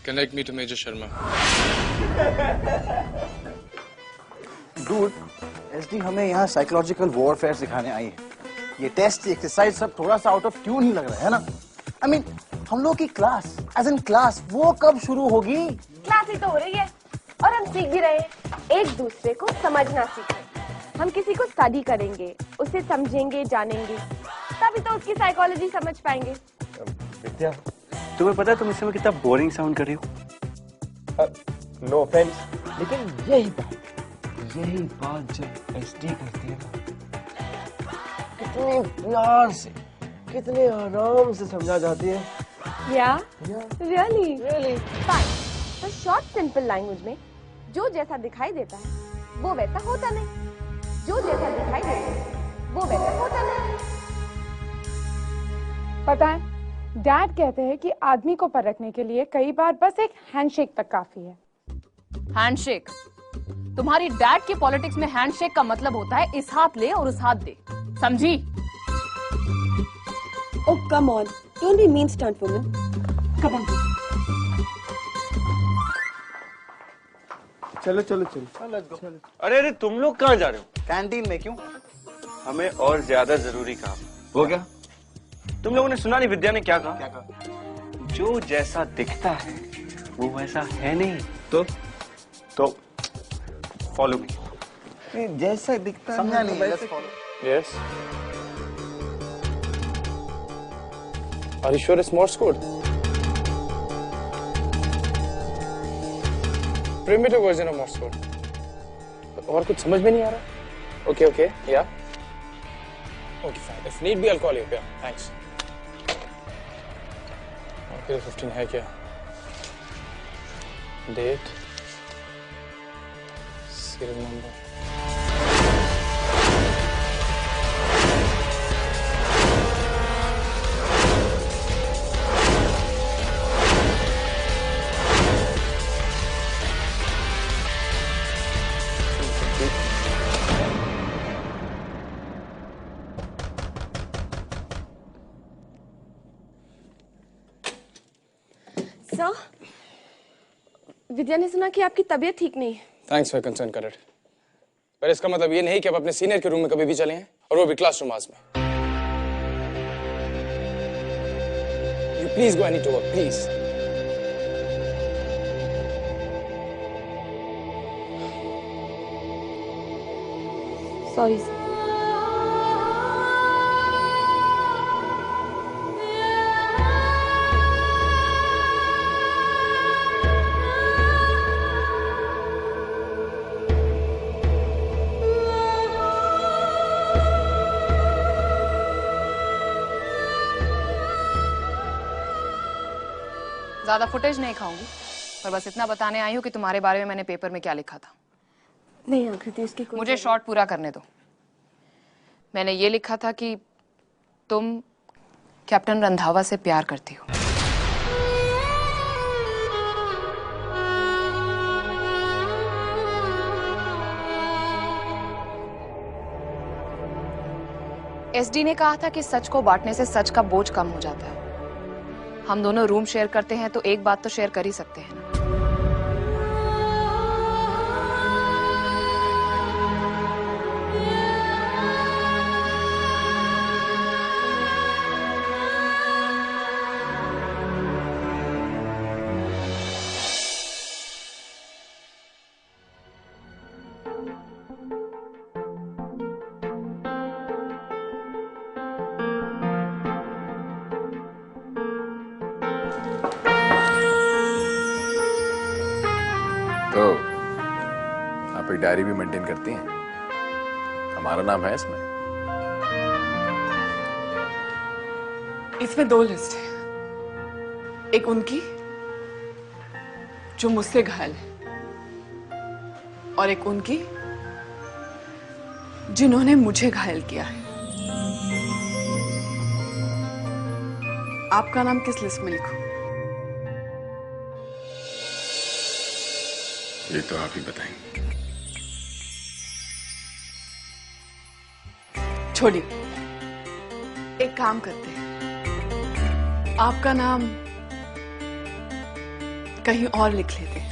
Connect me to Major Sharma. Dude, SD हमें यहाँ psychological warfare सिखाने आई है। ये टेस्ट, एक्सरसाइज सब थोड़ा सा आउट ऑफ ट्यून ही लग रहा है ना? I mean, हम लोग की क्लास, एज इन क्लास, वो कब शुरू होगी? क्लास ही तो हो रही है और हम सीख भी रहे हैं। एक दूसरे को समझना सीखें। हम किसी को स्टडी करेंगे, उसे समझेंगे, जानेंगे, तभी तो उसकी साइकोलॉजी समझ पाएंगे। विद्या, तुम्हें पता है तुम इस समय कितना बोरिंग साउंड कर रही हो? नो ऑफेंस, लेकिन यही बात जब एसडी करती है ना, कितने प्यार से, कितने आराम से समझा जाती है। Really? Fine. तो शॉर्ट सिंपल लैंग्वेज में जो जैसा दिखाई देता है वो वैसा होता नहीं। जो जैसा दिखाई देता है वो वैसा होता नहीं। पता है, डैड कहते हैं कि आदमी को परखने के लिए कई बार बस एक हैंडशेक तक काफी है। हैंडशेक? तुम्हारी डैड के पॉलिटिक्स में हैंडशेक का मतलब होता है इस हाथ ले और उस हाथ दे, समझी? Oh, come on. Don't be mean, stunt woman. Come on. चलो। अरे तुम लोग कहाँ जा रहे हो? कैंटीन में। क्यों? हमें और ज्यादा जरूरी काम। वो क्या? तुम लोगों ने सुना नहीं विद्या ने क्या कहा? क्या कहा? जो जैसा दिखता है वो वैसा है नहीं। तो फॉलो मी। जैसा दिखता है समझा नहीं। Let's follow. Yes. Are you sure it's Morse code? Primitive version of Morse code. और कुछ समझ में नहीं आ रहा? Okay, yeah. Okay, fine. If need be, I'll call you. Yeah, thanks. Okay, 15 है क्या? Date. Serial number. सर, विद्या ने सुना कि आपकी तबीयत ठीक नहीं है। Thanks for concern, Karat. पर इसका मतलब ये नहीं कि आप अपने सीनियर के रूम में कभी भी चले हैं और वो भी क्लासरूम आज में। You please go, I need to work, please. Sorry sir. ज्यादा फुटेज नहीं खाऊंगी, पर बस इतना बताने आई हूँ कि तुम्हारे बारे में मैंने पेपर में क्या लिखा था। नहीं आकृति, उसकी कोई मुझे शॉर्ट पूरा करने दो। मैंने ये लिखा था कि तुम कैप्टन रंधावा से प्यार करती हो। एसडी ने कहा था कि सच को बांटने से सच का बोझ कम हो जाता है। हम दोनों रूम शेयर करते हैं तो एक बात तो शेयर कर ही सकते हैं ना। तो आप एक डायरी भी मेंटेन करती हैं? हमारा नाम है इसमें? इसमें 2 लिस्ट है। एक उनकी जो मुझसे घायल है और एक उनकी जिन्होंने मुझे घायल किया है। आपका नाम किस लिस्ट में लिखूं? ये तो आप ही बताएंगे। छोड़िए, एक काम करते हैं। आपका नाम कहीं और लिख लेते हैं।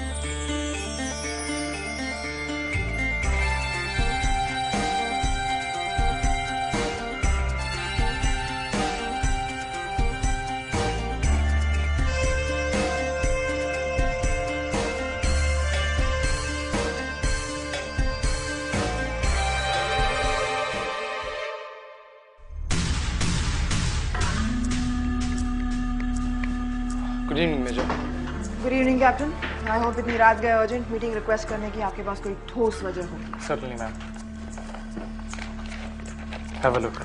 Good evening major. Good evening captain. I hope इतनी रात गए अर्जेंट मीटिंग रिक्वेस्ट करने की आपके पास कोई ठोस वजह हो। Certainly ma'am. Have a look.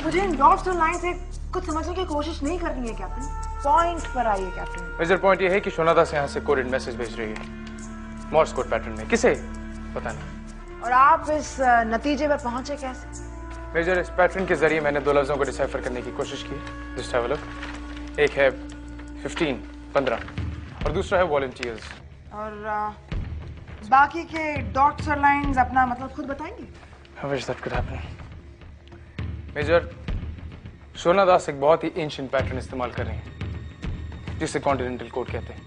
मुझे इन डॉट्स और लाइन से कुछ समझने की कोशिश नहीं करनी है कैप्टन। पॉइंट पर आइए कैप्टन। मेजर पॉइंट ये है कि शोना दास यहाँ से कोडेड मैसेज भेज रही है मॉर्स कोड पैटर्न में। किसे पता नहीं। और आप इस नतीजे पर पहुंचे कैसे? मेजर, इस पैटर्न के जरिए मैंने 2 लफ्जों को डिसाइफर करने की कोशिश की। Just have a look. एक है 15 और दूसरा है वॉलंटियर्स। और बाकी के डॉट्स और लाइंस अपना मतलब खुद बताएंगे? I wish that could happen. Major, Shona Das एक बहुत ही एंशिएंट पैटर्न इस्तेमाल कर रही हैं जिसे कॉन्टिनेंटल कोड कहते हैं।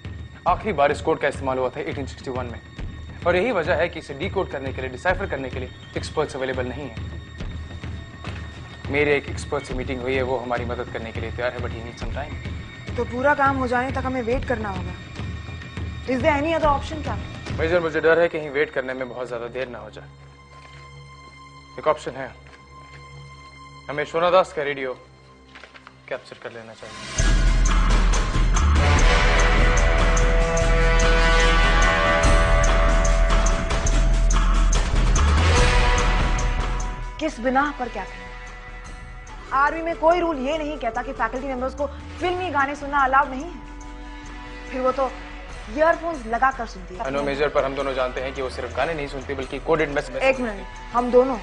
आखिरी बार इस कोड का इस्तेमाल हुआ था 1861 में और यही वजह है कि इसे डीकोड करने के लिए, डिसाइफर करने के लिए एक्सपर्ट्स अवेलेबल नहीं है। मेरे एक एक्सपर्ट से मीटिंग हुई है, वो हमारी मदद करने के लिए तैयार है, but he need some time. तो पूरा काम हो जाने तक हमें वेट करना होगा। Is there any other option क्या? मेजर, मुझे डर है कहीं वेट करने में बहुत ज्यादा देर ना हो जाए। एक ऑप्शन है, हमें शोना दास का रेडियो कैप्चर कर लेना चाहिए। किस बिना पर क्या करें? आर्मी में कोई रूल ये नहीं कहता कि फैकल्टी मेंबर्स को फिल्मी गाने सुनना अलाउड नहीं है। फिर वो तो ईयरफोन्स लगा कर सुनती है। अनु मेजर, पर हम दोनों जानते हैं कि वो सिर्फ गाने नहीं सुनती बल्कि कोडेड मैसेज। एक मिनट, हम दोनों,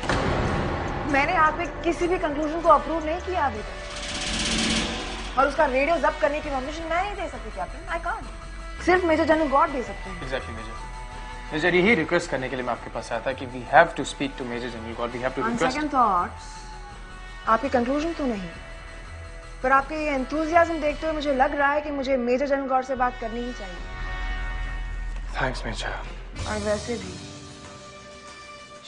मैंने आप पे किसी भी कंक्लूजन को अप्रूव नहीं किया अभी तक और उसका रेडियो जब्त करने की परमिशन मैं नहीं दे सकती कैप्टन। I can't. सिर्फ मेजर जनरल गॉड दे सकते हैं। Exactly major. मेजर, यही रिक्वेस्ट करने के लिए मैं आपके पास आया था कि we have to speak to major general Gaud. We have to request. Second thoughts, आपके कंक्लूजन तो नहीं, पर आपके ये एंथुसियाज्म देखते हुए मुझे लग रहा है कि मुझे मेजर जनरल गॉड से बात करनी ही चाहिए। Thanks major. और वैसे भी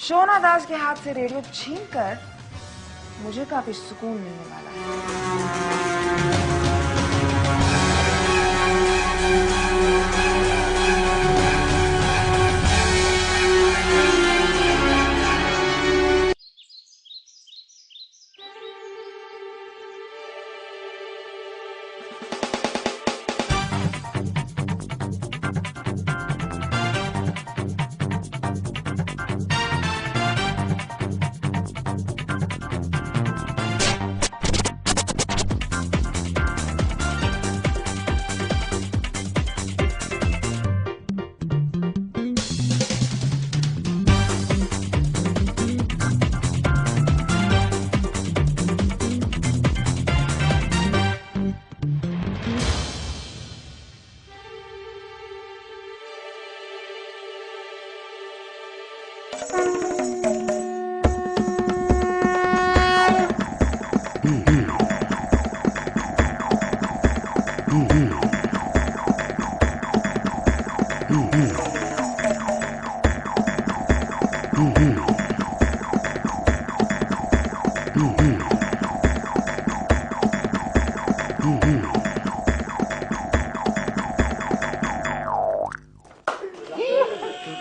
शोना दास के हाथ से रेडियो छीनकर मुझे काफी सुकून मिलने वाला है।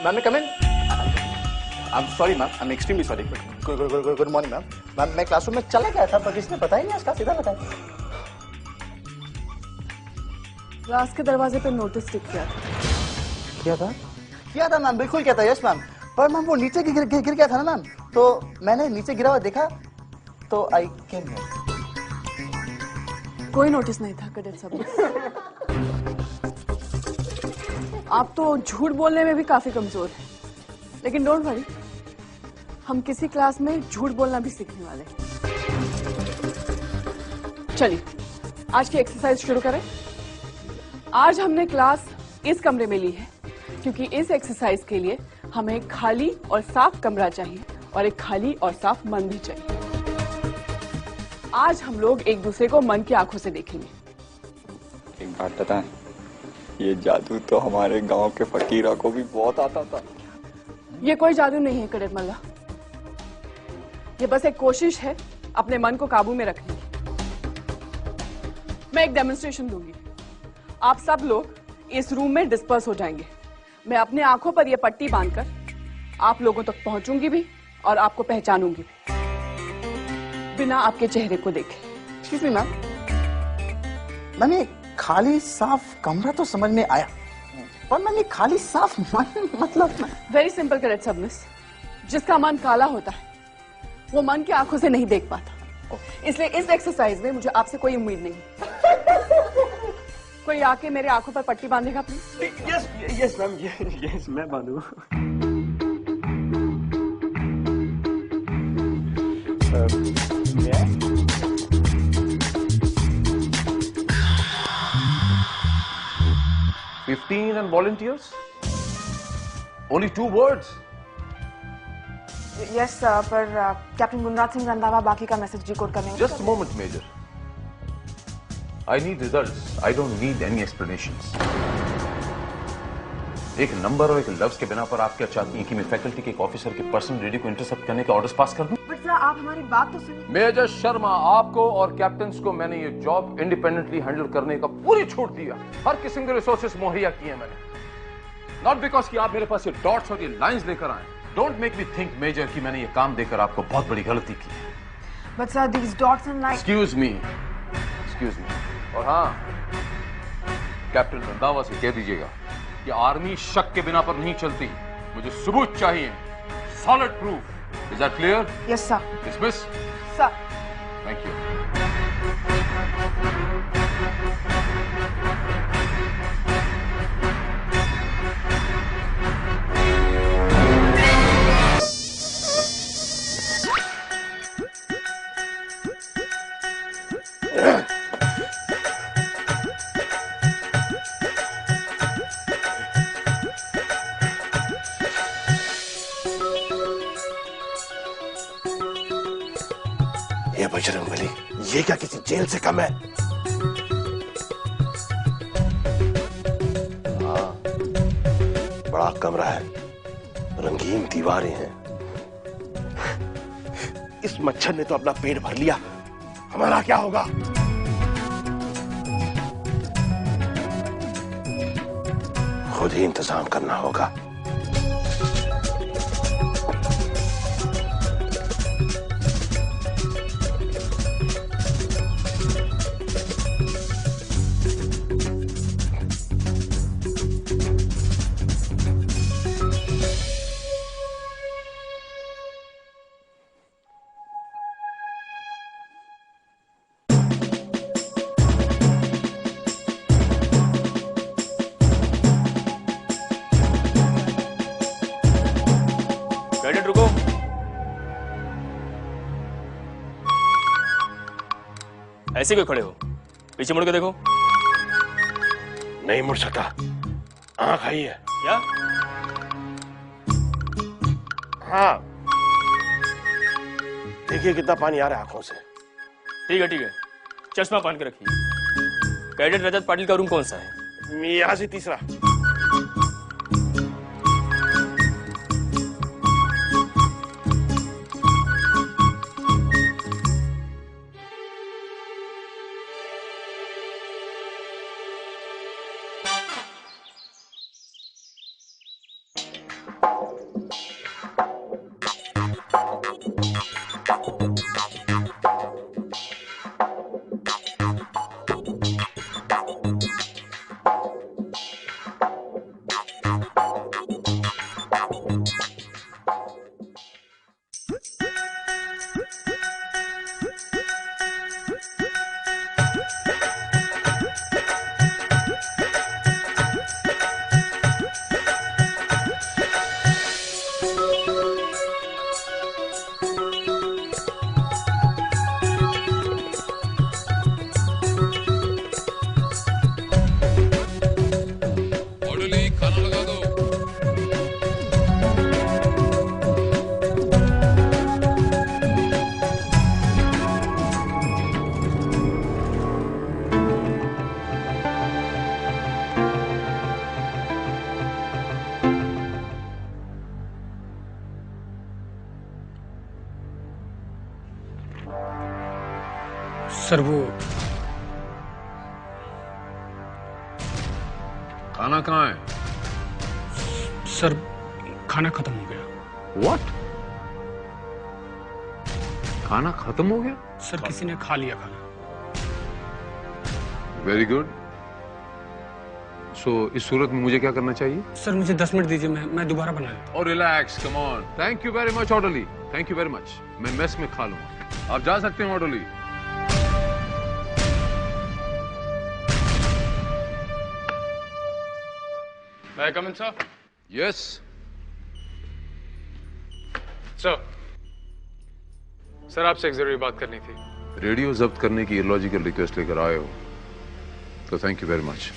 Ma'am, come in. I am sorry ma'am, I am extremely sorry. Good morning ma'am. Ma'am, मैं क्लासरूम में चला गया था पर किसी ने पता ही नहीं, इसका सीधा बताया। क्लास के दरवाजे पे नोटिस स्टिक किया था। किया था मैम, बिल्कुल किया था। यस मैम, पर मैम वो नीचे गिर गया था ना मैम, तो मैंने नीचे गिरा हुआ देखा तो आई केम हियर। कोई नोटिस नहीं था कैडेट साहब। आप तो झूठ बोलने में भी काफी कमजोर हैं, लेकिन डोंट वरी, हम किसी क्लास में झूठ बोलना भी सीखने वाले हैं। चलिए आज की एक्सरसाइज शुरू करें। आज हमने क्लास इस कमरे में ली है क्योंकि इस एक्सरसाइज के लिए हमें खाली और साफ कमरा चाहिए और एक खाली और साफ मन भी चाहिए। आज हम लोग एक दूसरे को मन की आंखों से देखेंगे। एक बात बताएं, ये जादू तो हमारे गांव के फकीरा को भी बहुत आता था। ये कोई जादू नहीं है कड़े मल्ला, ये बस एक कोशिश है अपने मन को काबू में रखने की। मैं एक डेमोन्स्ट्रेशन दूंगी, आप सब लोग इस रूम में डिस्पर्स हो जाएंगे। मैं अपने आंखों पर यह पट्टी बांधकर आप लोगों तक पहुंचूंगी भी और आपको पहचानूंगी भी, बिना आपके चेहरे को देखे। एक्सक्यूज मी मैम, मैंने खाली साफ कमरा तो समझ में आया, पर मैंने खाली साफ मन मतलब वेरी सिंपल करेक्ट सबमिस, जिसका मन काला होता है वो मन की आंखों से नहीं देख पाता। इसलिए इस एक्सरसाइज में मुझे आपसे कोई उम्मीद नहीं। कोई आके मेरे आंखों पर पट्टी बांधेगा please? Yes yes ma'am, yes मैं बांधू। 15 and volunteers? Only 2 words. Yes पर कैप्टन गुणराज सिंह रंधावा बाकी का मैसेज डिकोड करने में। Just a moment, Major. I need results. I don't need any explanations. एक नंबर और एक लफ्ज के बिना पर आप क्या चाहती हैं कि मैं फैकल्टी के एक ऑफिसर के पर्सनल रेडियो को इंटरसेप्ट करने के ऑर्डर्स पास कर दूं? बट सर आप हमारी बात तो सुनिए। मेजर शर्मा, आपको और कैप्टन्स को मैंने ये जॉब इंडिपेंडेंटली हैंडल करने का पूरी छूट दिया। हर किस्म के रिसोर्सेस मुहैया किए मैंने। नॉट बिकॉज कि आप मेरे पास ये डॉट्स और ये लाइंस लेकर आए। Don't make me think major कि मैंने ये काम देकर आपको बहुत बड़ी गलती की है। But sir these dots and lines. Excuse me. और हाँ, कैप्टन रंधावा से कह दीजिएगा कि आर्मी शक के बिना पर नहीं चलती। मुझे सबूत चाहिए, solid proof. Is that clear? Yes sir. Dismiss. Sir. Thank you. ये बजरंगबली, ये क्या किसी जेल से कम है? हाँ, बड़ा कमरा है, रंगीन दीवारें हैं। इस मच्छर ने तो अपना पेट भर लिया, हमारा क्या होगा? खुद ही इंतजाम करना होगा। कैडेट रुको। ऐसे क्यों खड़े हो? पीछे मुड़ के देखो। नहीं मुड़ सकता, आंख आई है। क्या? हाँ, देखिए कितना पानी आ रहा है आंखों से। ठीक है, चश्मा पहन के रखिए। कैडेट रजत पाटिल का रूम कौन सा है? यहाँ से तीसरा। सर वो खाना कहाँ है? सर खाना खत्म हो गया। What? खाना खत्म हो गया? सर किसी ने खा लिया खाना। Very good. सो इस सूरत में मुझे क्या करना चाहिए? सर मुझे 10 मिनट दीजिए, मैं दोबारा बना लेता हूँ। और relax, come on. Thank you very much orderly, thank you very much. मैं मेस में खा लूंगा, आप जा सकते हैं orderly. May I come in, sir? Yes. Sir आपसे एक जरूरी बात करनी थी। रेडियो जब्त करने की इलॉजिकल रिक्वेस्ट लेकर आए हो तो thank you very much.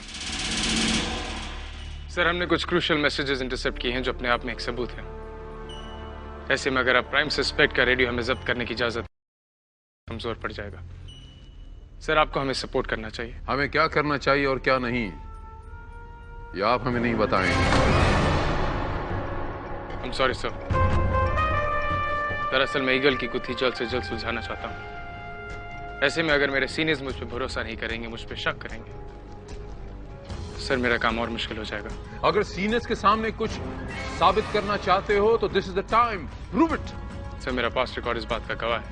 Sir हमने कुछ क्रूशियल मैसेजेस इंटरसेप्ट किए हैं जो अपने आप में एक सबूत है। ऐसे में अगर आप प्राइम सस्पेक्ट का रेडियो हमें जब्त करने की इजाजत कमजोर पड़ जाएगा। सर आपको हमें सपोर्ट करना चाहिए। हमें क्या करना चाहिए और क्या नहीं, ये आप हमें नहीं बताएंगे। I'm sorry sir. दरअसल मैं ईगल की गुत्थी जल्द से जल्द सुलझाना चाहता हूँ। ऐसे में अगर मेरे सीनियर्स मुझ पर भरोसा नहीं करेंगे, मुझ पर शक करेंगे, तो सर मेरा काम और मुश्किल हो जाएगा। अगर सीनियर्स के सामने कुछ साबित करना चाहते हो तो this is the time, prove it. Sir मेरा पास्ट रिकॉर्ड इस बात का गवाह है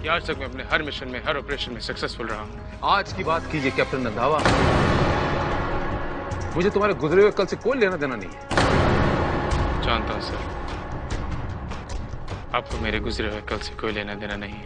कि आज तक मैं अपने हर मिशन में, हर ऑपरेशन में सक्सेसफुल रहा हूँ। आज की बात कीजिए कैप्टन रंधावा, मुझे तुम्हारे गुजरे हुए कल से कोई लेना देना नहीं है। जानता हूँ सर, आपको मेरे गुजरे हुए कल से कोई लेना देना नहीं है।